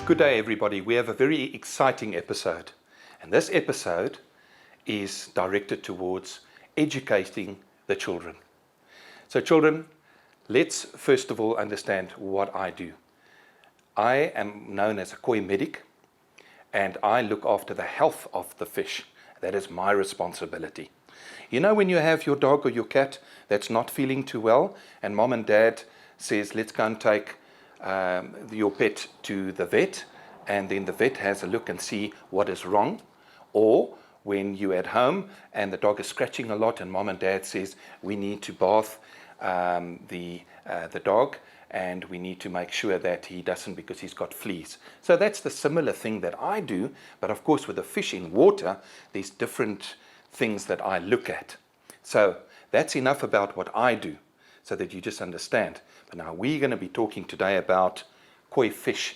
Good day, everybody. We have a very exciting episode, and this episode is directed towards educating the children. So children, let's first of all understand what I do. I am known as a koi medic, and I look after the health of the fish. That is my responsibility. You know, when you have your dog or your cat that's not feeling too well, and mom and dad says, let's go and take your pet to the vet, and then the vet has a look and see what is wrong. Or when you're at home and the dog is scratching a lot and mom and dad says we need to bath the dog, and we need to make sure that he doesn't because he's got fleas. So that's the similar thing that I do, but of course with the fish in water there's different things that I look at. So that's enough about what I do, so that you just understand. But now we're going to be talking today about koi fish.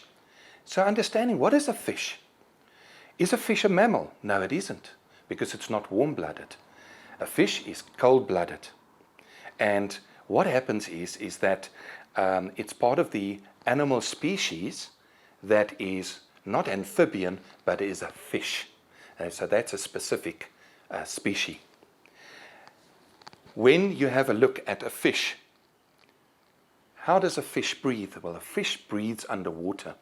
So understanding, what is a fish? Is a fish a mammal? No, it isn't, because it's not warm-blooded. A fish is cold-blooded. And what happens is that it's part of the animal species that is not amphibian, but is a fish. So that's a specific species. When you have a look at a fish, how does a fish breathe? Well, a fish breathes underwater.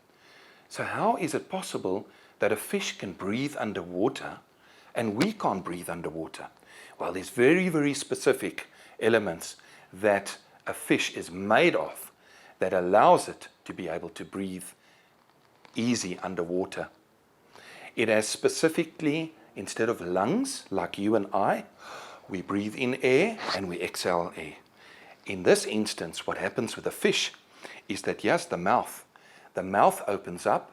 So how is it possible that a fish can breathe underwater and we can't breathe underwater? Well, there's very, very specific elements that a fish is made of that allows it to be able to breathe easy underwater. It has specifically, instead of lungs like you and I, we breathe in air and we exhale air. In this instance, what happens with a fish is that, yes, the mouth opens up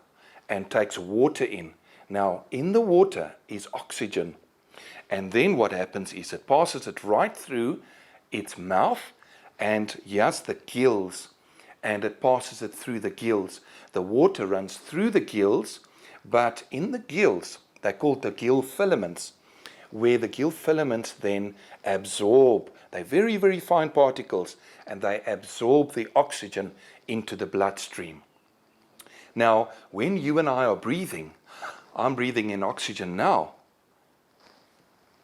and takes water in. Now, in the water is oxygen. And then what happens is it passes it right through its mouth and, yes, the gills. And it passes it through the gills. The water runs through the gills, but in the gills, they're called the gill filaments, where the gill filaments then absorb. They're very, very fine particles, and they absorb the oxygen into the bloodstream. Now, when you and I are breathing, I'm breathing in oxygen now.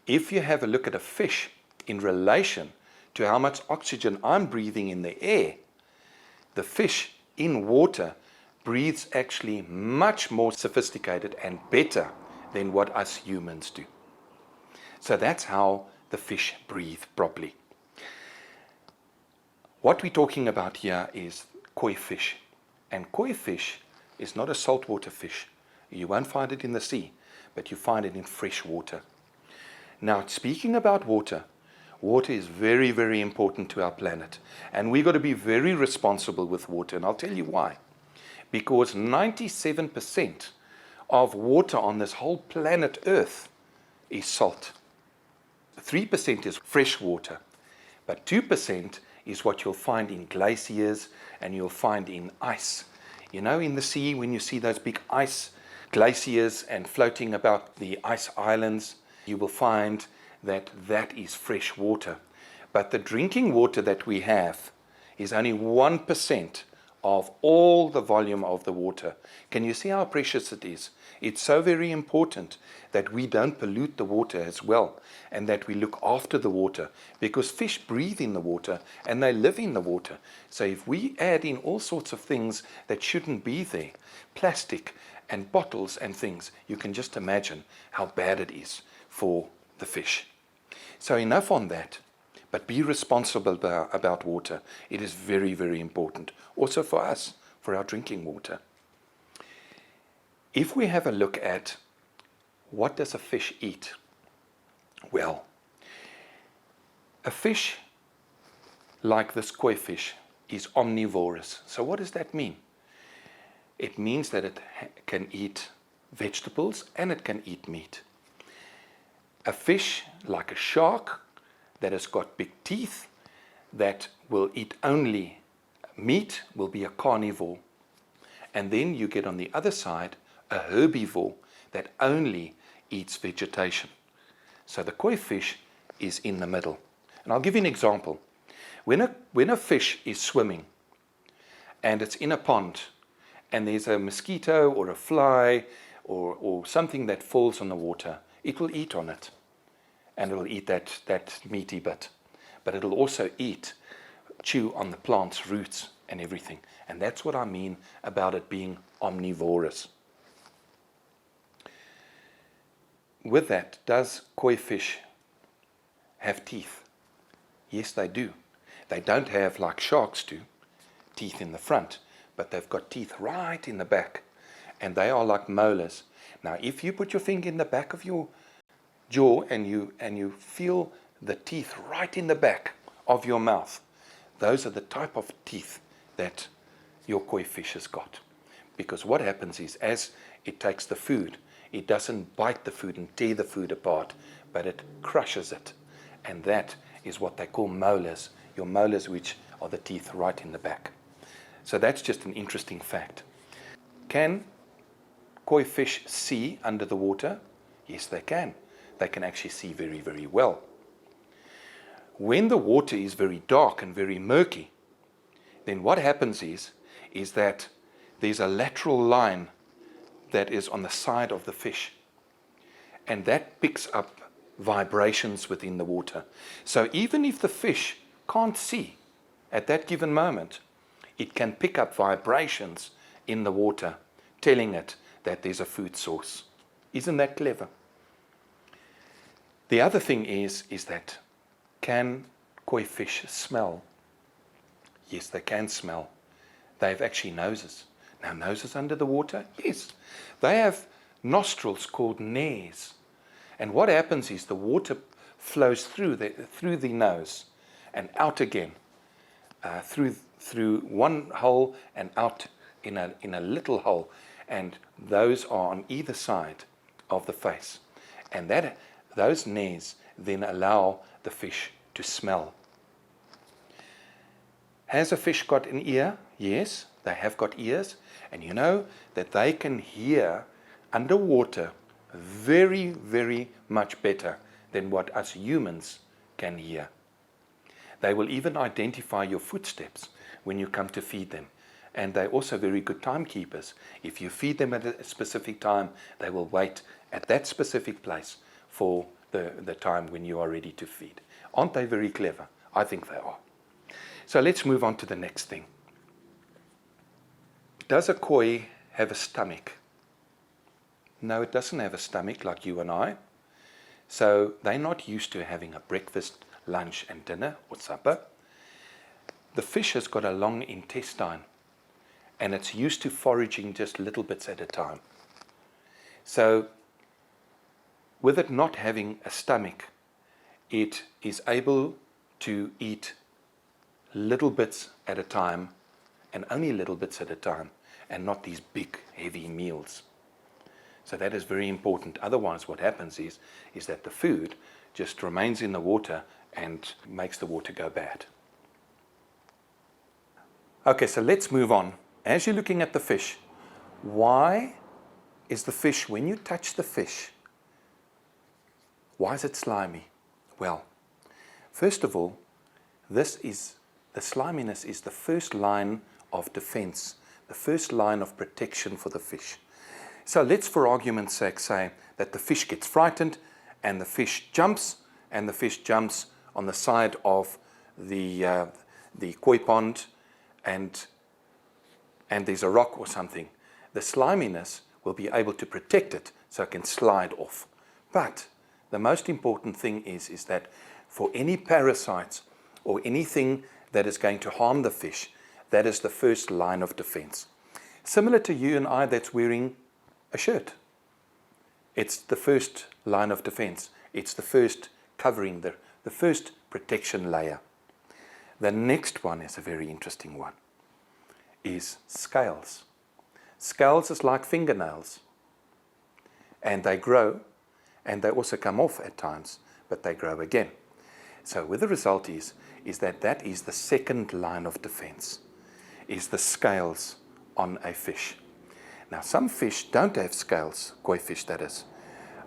If you have a look at a fish in relation to how much oxygen I'm breathing in the air, the fish in water breathes actually much more sophisticated and better than what us humans do. So that's how the fish breathe properly. What we're talking about here is koi fish. And koi fish is not a saltwater fish. You won't find it in the sea, but you find it in fresh water. Now, speaking about water, water is very, very important to our planet. And we've got to be very responsible with water. And I'll tell you why. Because 97% of water on this whole planet Earth is salt. 3% is fresh water, but 2% is what you'll find in glaciers and you'll find in ice. You know, in the sea, when you see those big ice glaciers and floating about the ice islands, you will find that that is fresh water. But the drinking water that we have is only 1% of all the volume of the water. Can you see how precious it is? It's so very important that we don't pollute the water as well, and that we look after the water, because fish breathe in the water and they live in the water. So if we add in all sorts of things that shouldn't be there, plastic and bottles and things, you can just imagine how bad it is for the fish. So enough on that. But be responsible about water. It is very, very important. Also for us, for our drinking water. If we have a look at what does a fish eat? Well, a fish like this koi fish is omnivorous. So what does that mean? It means that it can eat vegetables and it can eat meat. A fish like a shark that has got big teeth, that will eat only meat, will be a carnivore. And then you get on the other side a herbivore that only eats vegetation. So the koi fish is in the middle. And I'll give you an example. When a fish is swimming and it's in a pond and there's a mosquito or a fly or something that falls on the water, it will eat on it. And it'll eat that meaty bit. But it'll also chew on the plant's roots and everything. And that's what I mean about it being omnivorous. With that, does koi fish have teeth? Yes, they do. They don't have, like sharks do, teeth in the front, but they've got teeth right in the back, and they are like molars. Now, if you put your finger in the back of your jaw and you feel the teeth right in the back of your mouth, those are the type of teeth that your koi fish has got. Because what happens is, as it takes the food, it doesn't bite the food and tear the food apart, but it crushes it. And that is what they call molars. Your molars, which are the teeth right in the back. So that's just an interesting fact. Can koi fish see under the water? Yes, they can. They can actually see very, very well. When the water is very dark and very murky, then what happens is that there's a lateral line that is on the side of the fish, and that picks up vibrations within the water. So even if the fish can't see at that given moment, it can pick up vibrations in the water telling it that there's a food source. Isn't that clever? The other thing is that, can koi fish smell? Yes, they can smell. They have actually noses. Now, noses under the water? Yes. They have nostrils called nares. And what happens is the water flows through the nose and out again, through one hole and out in a little hole. And those are on either side of the face. And those nares then allow the fish to smell. Has a fish got an ear? Yes, they have got ears. And you know that they can hear underwater very, very much better than what us humans can hear. They will even identify your footsteps when you come to feed them. And they're also very good timekeepers. If you feed them at a specific time, they will wait at that specific place for the time when you are ready to feed. Aren't they very clever? I think they are. So let's move on to the next thing. Does a koi have a stomach? No, it doesn't have a stomach like you and I. So they're not used to having a breakfast, lunch and dinner or supper. The fish has got a long intestine, and it's used to foraging just little bits at a time. So with it not having a stomach, it is able to eat little bits at a time, and only little bits at a time, and not these big, heavy meals. So that is very important. Otherwise, what happens is that the food just remains in the water and makes the water go bad. Okay, so let's move on. As you're looking at the fish, why is the fish, when you touch the fish, why is it slimy? Well, first of all, the sliminess is the first line of defense, the first line of protection for the fish. So let's, for argument's sake, say that the fish gets frightened and the fish jumps, and the fish jumps on the side of the koi pond, and there's a rock or something. The sliminess will be able to protect it so it can slide off. But the most important thing is that for any parasites or anything that is going to harm the fish, that is the first line of defense. Similar to you and I that's wearing a shirt. It's the first line of defense. It's the first covering, the first protection layer. The next one is a very interesting one, is scales. Scales is like fingernails, and they grow, and they also come off at times, but they grow again. So with the result is that is the second line of defense, is the scales on a fish. Now, some fish don't have scales, koi fish that is,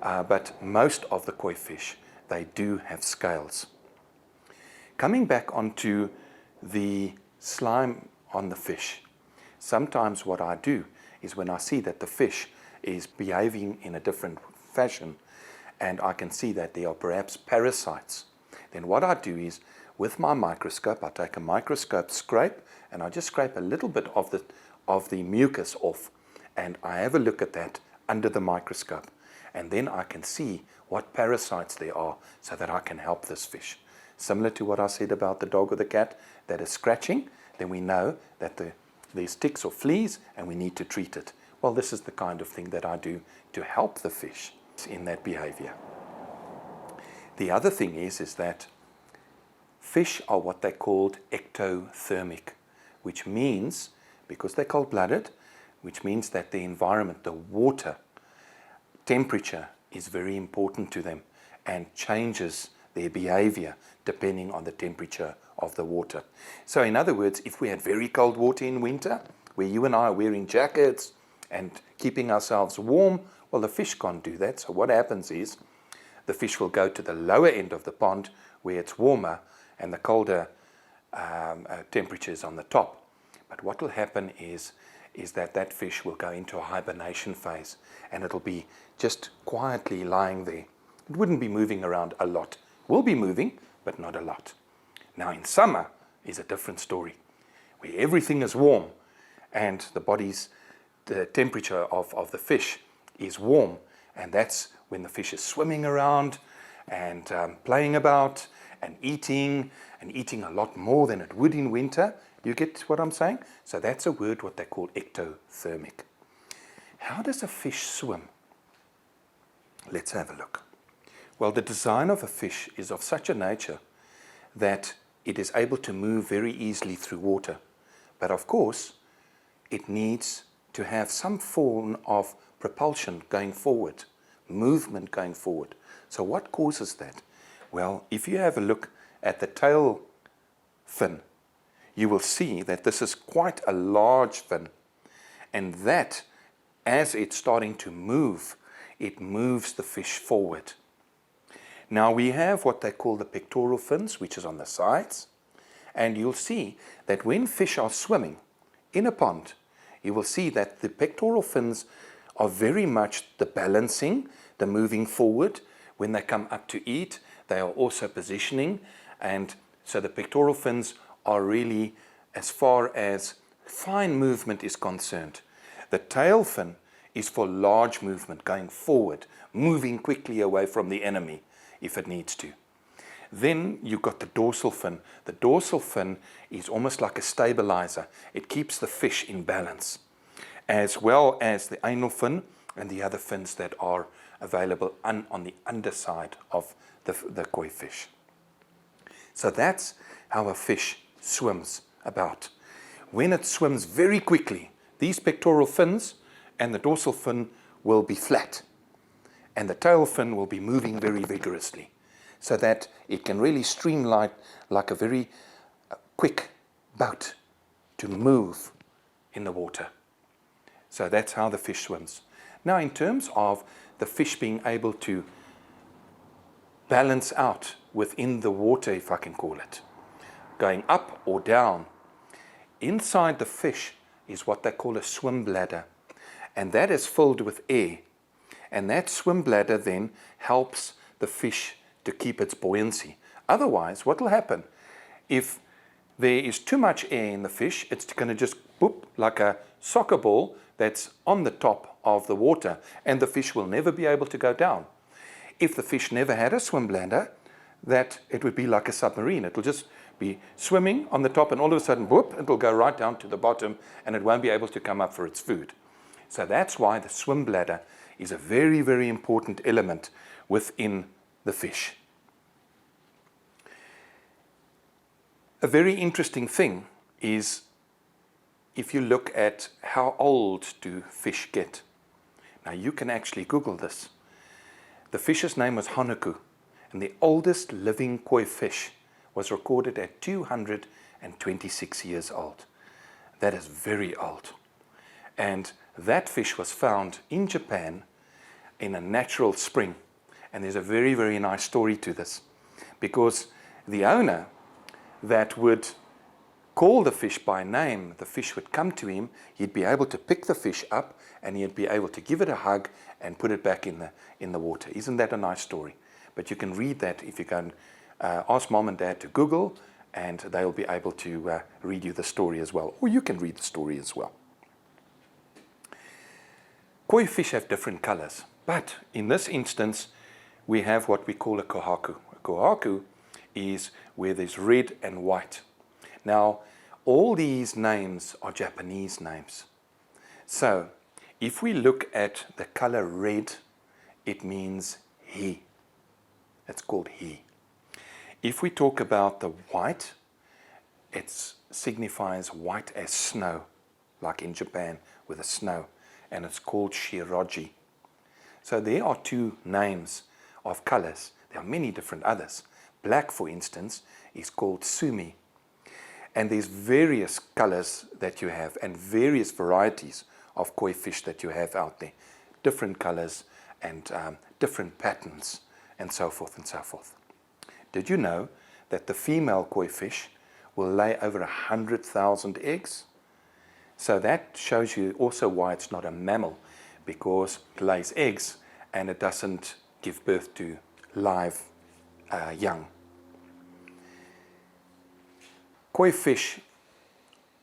but most of the koi fish, they do have scales. Coming back onto the slime on the fish. sometimes what I do is when I see that the fish is behaving in a different fashion and I can see that there are perhaps parasites, then what I do is with my microscope, I take a microscope scrape and I just scrape a little bit of the mucus off, and I have a look at that under the microscope, and then I can see what parasites there are so that I can help this fish. Similar to what I said about the dog or the cat that is scratching, then we know that there's ticks or fleas and we need to treat it. Well, this is the kind of thing that I do to help the fish in that behavior. The other thing is that fish are what they called ectothermic, which means, because they're cold-blooded, which means that the environment, the water temperature is very important to them and changes their behavior depending on the temperature of the water. So in other words, if we had very cold water in winter, where you and I are wearing jackets and keeping ourselves warm, well, the fish can't do that. So what happens is the fish will go to the lower end of the pond where it's warmer and the colder temperatures on the top. But what will happen is that fish will go into a hibernation phase and it'll be just quietly lying there. It wouldn't be moving around a lot. Will be moving, but not a lot. Now in summer is a different story, where everything is warm and the temperature of the fish is warm, and that's when the fish is swimming around and playing about and eating a lot more than it would in winter. You get what I'm saying? So that's a word what they call ectothermic. How does a fish swim? Let's have a look. Well, the design of a fish is of such a nature that it is able to move very easily through water. But of course, it needs to have some form of propulsion going forward, movement going forward. So what causes that? Well, if you have a look at the tail fin, you will see that this is quite a large fin, and that as it's starting to move, it moves the fish forward. Now we have what they call the pectoral fins, which is on the sides, and you'll see that when fish are swimming in a pond, you will see that the pectoral fins are very much the balancing, the moving forward. When they come up to eat, they are also positioning, and so the pectoral fins are really as far as fine movement is concerned. The tail fin is for large movement, going forward, moving quickly away from the enemy if it needs to. Then you've got the dorsal fin. The dorsal fin is almost like a stabilizer. It keeps the fish in balance, as well as the anal fin and the other fins that are available on the underside of the koi fish. So that's how a fish swims about. When it swims very quickly, these pectoral fins and the dorsal fin will be flat, and the tail fin will be moving very vigorously, so that it can really streamline like a very quick boat to move in the water. So that's how the fish swims. Now, in terms of the fish being able to balance out within the water, if I can call it, going up or down, inside the fish is what they call a swim bladder, and that is filled with air. And that swim bladder then helps the fish to keep its buoyancy. Otherwise, what will happen? If there is too much air in the fish, it's going to just boop like a soccer ball that's on the top of the water, and the fish will never be able to go down. If the fish never had a swim bladder, that it would be like a submarine. It will just be swimming on the top, and all of a sudden, whoop, it will go right down to the bottom, and it won't be able to come up for its food. So that's why the swim bladder is a very, very important element within the fish. A very interesting thing is if you look at how old do fish get. Now you can actually Google this. The fish's name was Hanuku, and the oldest living koi fish was recorded at 226 years old. That is very old. And that fish was found in Japan in a natural spring. And there's a very, very nice story to this, because the owner that would call the fish by name, the fish would come to him, he'd be able to pick the fish up, and he'd be able to give it a hug and put it back in the water. Isn't that a nice story? But you can read that if you go and ask mom and dad to Google, and they'll be able to read you the story as well. Or you can read the story as well. Koi fish have different colors, but in this instance, we have what we call a kohaku. A kohaku is where there's red and white. Now, all these names are Japanese names. So, if we look at the color red, it means he. It's called he. If we talk about the white, it signifies white as snow, like in Japan with the snow, and it's called shiroji. So there are two names of colors. There are many different others. Black, for instance, is called sumi. And there's various colors that you have and various varieties of koi fish that you have out there. Different colors and different patterns and so forth and so forth. Did you know that the female koi fish will lay over 100,000 eggs? So that shows you also why it's not a mammal, because it lays eggs and it doesn't give birth to live young. Koi fish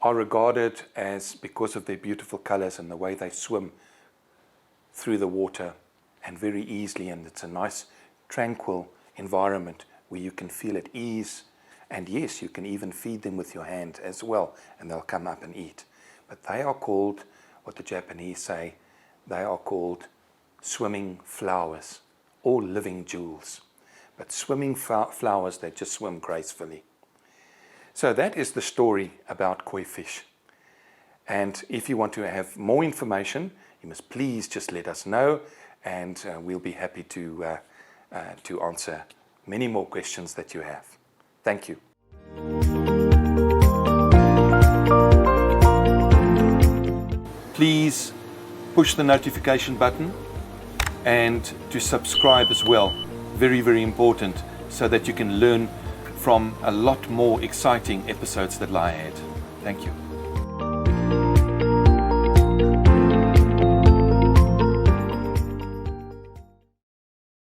are regarded as, because of their beautiful colors and the way they swim through the water and very easily, and it's a nice tranquil environment where you can feel at ease, and yes, you can even feed them with your hand as well, and they'll come up and eat. But they are called, what the Japanese say, they are called swimming flowers, or living jewels. But swimming flowers, they just swim gracefully. So that is the story about koi fish. And if you want to have more information, you must please just let us know, and we'll be happy to answer many more questions that you have. Thank you. Please push the notification button and to subscribe as well. Very, very important, so that you can learn from a lot more exciting episodes that lie ahead. Thank you.